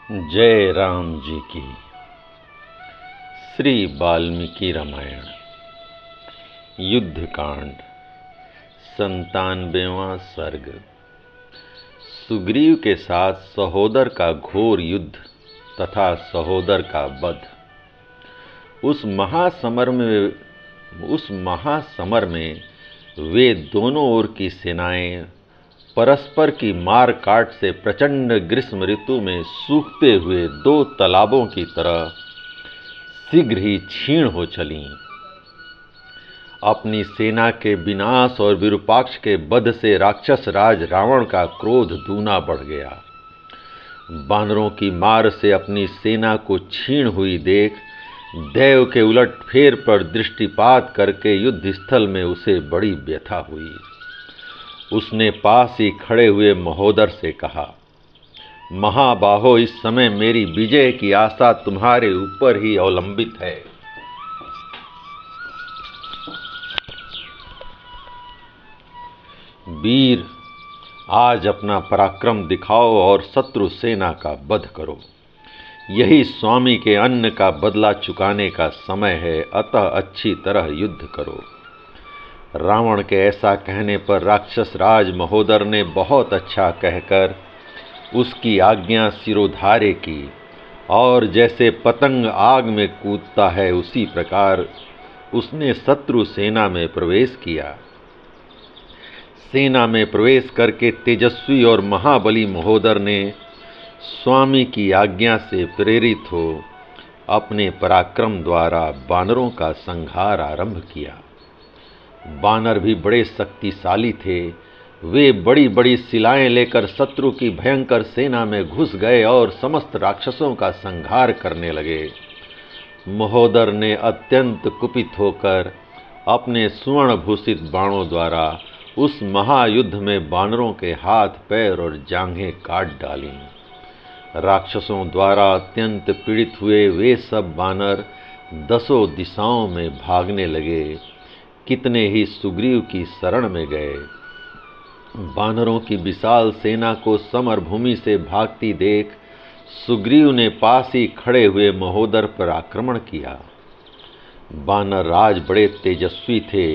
जय राम जी की। श्री वाल्मीकि रामायण युद्धकांड 97वां सर्ग। सुग्रीव के साथ सहोदर का घोर युद्ध तथा सहोदर का वध। उस महासमर में वे दोनों ओर की सेनाएं परस्पर की मार काट से प्रचंड ग्रीष्म ऋतु में सूखते हुए दो तालाबों की तरह शीघ्र ही क्षीण हो चलीं। अपनी सेना के विनाश और विरूपाक्ष के वध से राक्षस राज रावण का क्रोध दूना बढ़ गया। बानरों की मार से अपनी सेना को क्षीण हुई देख देव के उलट फेर पर दृष्टिपात करके युद्ध स्थल में उसे बड़ी व्यथा हुई। उसने पास ही खड़े हुए महोदर से कहा, महाबाहो, इस समय मेरी विजय की आशा तुम्हारे ऊपर ही अवलंबित है। वीर, आज अपना पराक्रम दिखाओ और शत्रु सेना का वध करो। यही स्वामी के अन्न का बदला चुकाने का समय है, अतः अच्छी तरह युद्ध करो। रावण के ऐसा कहने पर राक्षस राज महोदर ने बहुत अच्छा कहकर उसकी आज्ञा सिरोधार्य की और जैसे पतंग आग में कूदता है उसी प्रकार उसने शत्रु सेना में प्रवेश किया। सेना में प्रवेश करके तेजस्वी और महाबली महोदर ने स्वामी की आज्ञा से प्रेरित हो अपने पराक्रम द्वारा बानरों का संहार आरंभ किया। बानर भी बड़े शक्तिशाली थे। वे बड़ी बड़ी शिलाएं लेकर शत्रु की भयंकर सेना में घुस गए और समस्त राक्षसों का संहार करने लगे। महोदर ने अत्यंत कुपित होकर अपने स्वर्ण भूषित बाणों द्वारा उस महायुद्ध में बानरों के हाथ पैर और जांघें काट डालीं। राक्षसों द्वारा अत्यंत पीड़ित हुए वे सब बानर दसों दिशाओं में भागने लगे। कितने ही सुग्रीव की शरण में गए। बानरों की विशाल सेना को समर भूमि से भागती देख सुग्रीव ने पास ही खड़े हुए महोदर पर आक्रमण किया। बानर राज बड़े तेजस्वी थे।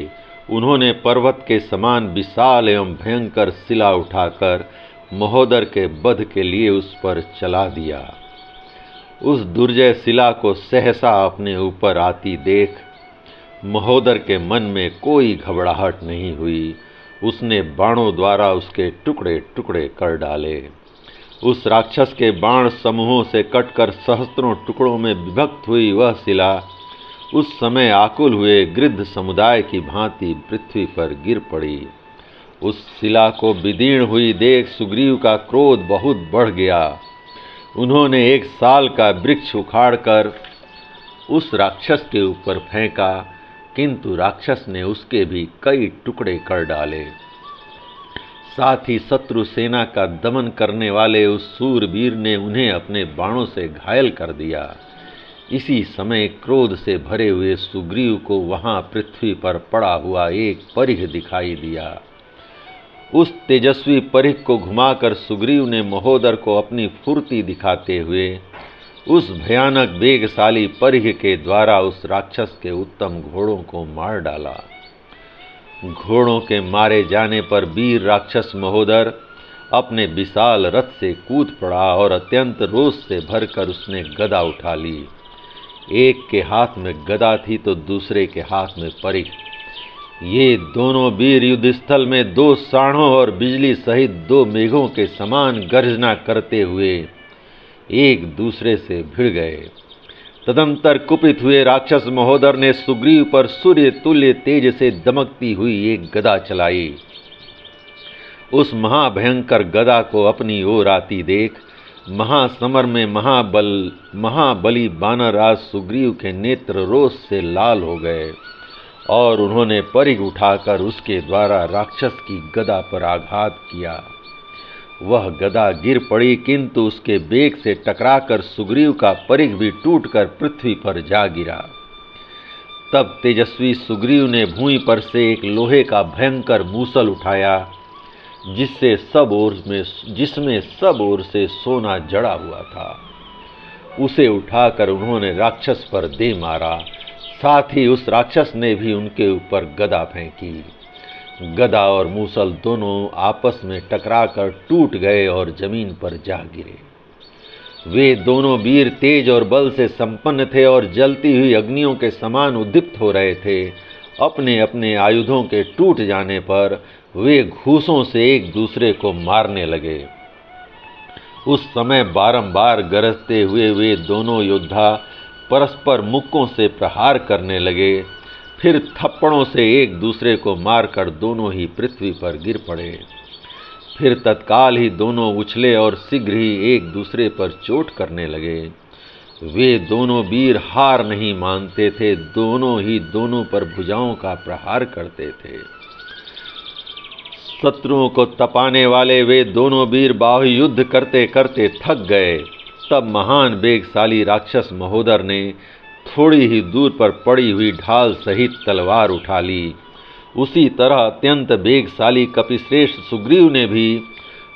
उन्होंने पर्वत के समान विशाल एवं भयंकर शिला उठाकर महोदर के वध के लिए उस पर चला दिया। उस दुर्जय शिला को सहसा अपने ऊपर आती देख महोदर के मन में कोई घबराहट नहीं हुई। उसने बाणों द्वारा उसके टुकड़े टुकड़े कर डाले। उस राक्षस के बाण समूहों से कटकर सहस्त्रों टुकड़ों में विभक्त हुई वह शिला उस समय आकुल हुए गृध्र समुदाय की भांति पृथ्वी पर गिर पड़ी। उस शिला को विदीर्ण हुई देख सुग्रीव का क्रोध बहुत बढ़ गया। उन्होंने एक साल का वृक्ष उखाड़कर उस राक्षस के ऊपर फेंका, किंतु राक्षस ने उसके भी कई टुकड़े कर डाले। साथ ही शत्रु सेना का दमन करने वाले उस शूरवीर ने उन्हें अपने बाणों से घायल कर दिया। इसी समय क्रोध से भरे हुए सुग्रीव को वहां पृथ्वी पर पड़ा हुआ एक परिघ दिखाई दिया। उस तेजस्वी परिघ को घुमाकर सुग्रीव ने महोदर को अपनी फुर्ती दिखाते हुए उस भयानक वेगशाली परिघ के द्वारा उस राक्षस के उत्तम घोड़ों को मार डाला। घोड़ों के मारे जाने पर वीर राक्षस महोदर अपने विशाल रथ से कूद पड़ा और अत्यंत रोष से भरकर उसने गदा उठा ली। एक के हाथ में गदा थी तो दूसरे के हाथ में परिघ। ये दोनों वीर युद्ध स्थल में दो साढ़ों और बिजली सहित दो मेघों के समान गर्जना करते हुए एक दूसरे से भिड़ गए। तदंतर कुपित हुए राक्षस महोदर ने सुग्रीव पर सूर्य तुल्य तेज से दमकती हुई एक गदा चलाई। उस महाभयंकर गदा को अपनी ओर आती देख महासमर में महाबली बानरराज सुग्रीव के नेत्र रोष से लाल हो गए और उन्होंने परिघ उठाकर उसके द्वारा राक्षस की गदा पर आघात किया। वह गदा गिर पड़ी, किंतु उसके वेग से टकराकर सुग्रीव का परिघ भी टूटकर पृथ्वी पर जा गिरा। तब तेजस्वी सुग्रीव ने भूमि पर से एक लोहे का भयंकर मूसल उठाया जिसमें सब ओर से सोना जड़ा हुआ था। उसे उठाकर उन्होंने राक्षस पर दे मारा। साथ ही उस राक्षस ने भी उनके ऊपर गदा फेंकी। गदा और मूसल दोनों आपस में टकराकर टूट गए और जमीन पर जा गिरे। वे दोनों वीर तेज और बल से संपन्न थे और जलती हुई अग्नियों के समान उद्दीप्त हो रहे थे। अपने अपने आयुधों के टूट जाने पर वे घूंसों से एक दूसरे को मारने लगे। उस समय बारंबार गरजते हुए वे दोनों योद्धा परस्पर मुक्कों से प्रहार करने लगे। फिर थप्पड़ों से एक दूसरे को मारकर दोनों ही पृथ्वी पर गिर पड़े। फिर तत्काल ही दोनों उछले और शीघ्र ही एक दूसरे पर चोट करने लगे। वे दोनों वीर हार नहीं मानते थे, दोनों ही दोनों पर भुजाओं का प्रहार करते थे। शत्रुओं को तपाने वाले वे दोनों वीर बाहु युद्ध करते करते थक गए। तब महान वेगशाली राक्षस महोदर ने थोड़ी ही दूर पर पड़ी हुई ढाल सहित तलवार उठा ली। उसी तरह अत्यंत वेगशाली कपिश्रेष्ठ सुग्रीव ने भी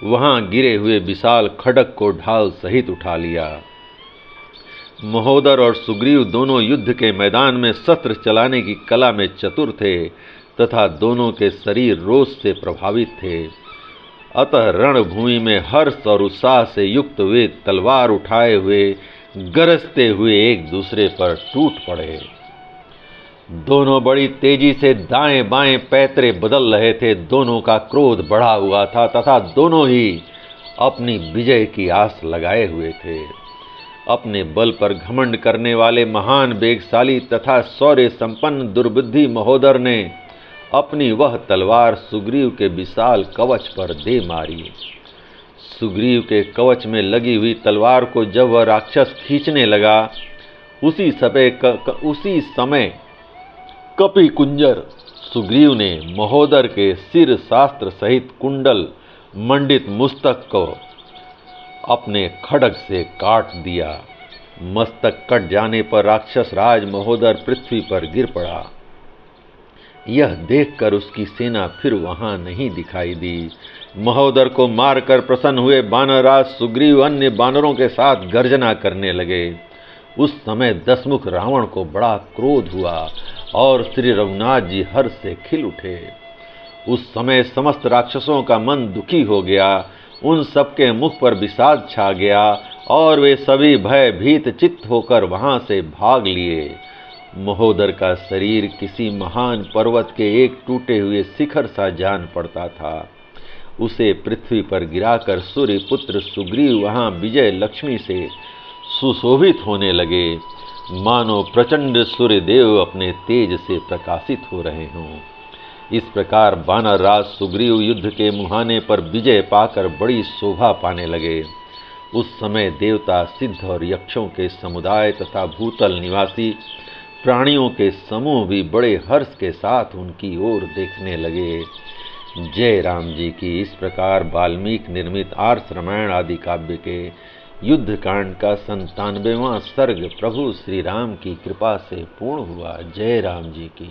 वहां गिरे हुए विशाल खड्ग को ढाल सहित उठा लिया। महोदर और सुग्रीव दोनों युद्ध के मैदान में शस्त्र चलाने की कला में चतुर थे तथा दोनों के शरीर रोष से प्रभावित थे। अतः रणभूमि में हर्ष और उत्साह से युक्त वे तलवार उठाए हुए गरजते हुए एक दूसरे पर टूट पड़े। दोनों बड़ी तेजी से दाएं बाएं पैतरे बदल रहे थे। दोनों का क्रोध बढ़ा हुआ था तथा दोनों ही अपनी विजय की आस लगाए हुए थे। अपने बल पर घमंड करने वाले महान वेगशाली तथा शौर्य संपन्न दुर्बुद्धि महोदर ने अपनी वह तलवार सुग्रीव के विशाल कवच पर दे मारी। सुग्रीव के कवच में लगी हुई तलवार को जब वह राक्षस खींचने लगा, उसी समय कपि कुंजर सुग्रीव ने महोदर के सिर शास्त्र सहित कुंडल मंडित मस्तक को अपने खड्ग से काट दिया। मस्तक कट जाने पर राक्षस राज महोदर पृथ्वी पर गिर पड़ा। यह देखकर उसकी सेना फिर वहां नहीं दिखाई दी। महोदर को मारकर प्रसन्न हुए बानरराज सुग्रीव अन्य बानरों के साथ गर्जना करने लगे। उस समय दशमुख रावण को बड़ा क्रोध हुआ और श्री रघुनाथ जी हर्ष से खिल उठे। उस समय समस्त राक्षसों का मन दुखी हो गया। उन सबके मुख पर विषाद छा गया और वे सभी भयभीत चित्त होकर वहां से भाग लिए। महोदर का शरीर किसी महान पर्वत के एक टूटे हुए शिखर सा जान पड़ता था। उसे पृथ्वी पर गिराकर सूर्य पुत्र सुग्रीव वहां विजय लक्ष्मी से सुशोभित होने लगे, मानो प्रचंड सूर्यदेव अपने तेज से प्रकाशित हो रहे हों। इस प्रकार बानर राज सुग्रीव युद्ध के मुहाने पर विजय पाकर बड़ी शोभा पाने लगे। उस समय देवता, सिद्ध और यक्षों के समुदाय तथा भूतल निवासी प्राणियों के समूह भी बड़े हर्ष के साथ उनकी ओर देखने लगे। जय राम जी की। इस प्रकार वाल्मीकि निर्मित आर्ष रामायण आदि काव्य के युद्ध कांड का 97वां सर्ग प्रभु श्री राम की कृपा से पूर्ण हुआ। जय राम जी की।